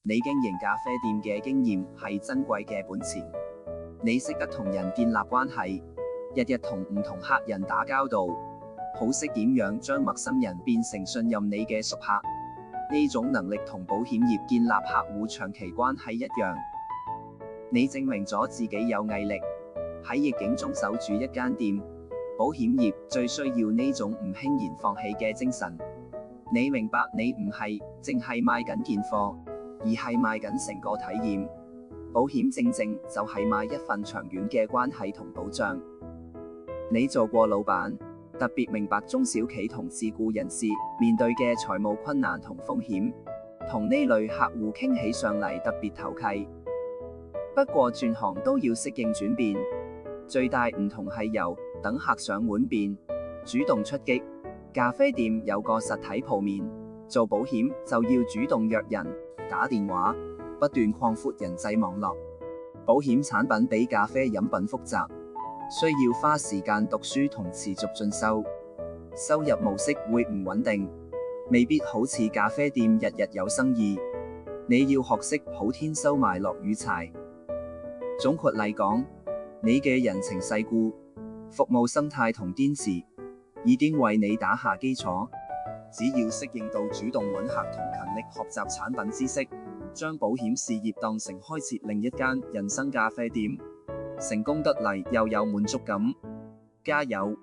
你經營咖啡店嘅經驗係珍貴嘅本錢。你識得同人建立關係，日日同唔同客人打交道，好識點樣將陌生人變成信任你嘅熟客。呢種能力同保險業建立客戶長期關係一樣。你證明咗自己有毅力，喺逆境中守住一間店。保險業最需要呢種唔輕言放棄嘅精神。你明白你唔係淨係賣緊件貨，而係賣緊成個體驗。保險正正就係賣一份長遠嘅關係同保障。你做過老闆，特別明白中小企同自僱人士面對嘅財務困難同風險，同呢類客戶傾起上嚟特別投契。不過轉行都要適應轉變，最大唔同係由等客上門變主動出擊。咖啡店有個實體鋪面，做保險就要主動約人、打電話，不斷擴闊人際網絡。保險產品比咖啡飲品複雜，需要花時間讀書同持續進修，收入模式會唔穩定，未必好似咖啡店日日有生意。你要學識好天收埋落雨柴。總括嚟講，你嘅人情世故、服務生態同堅持已經為你打下基礎。只要適應到主動揾客同勤力學習產品知識，將保險事業當成開設另一間人生咖啡店，成功得嚟又有滿足感。加油！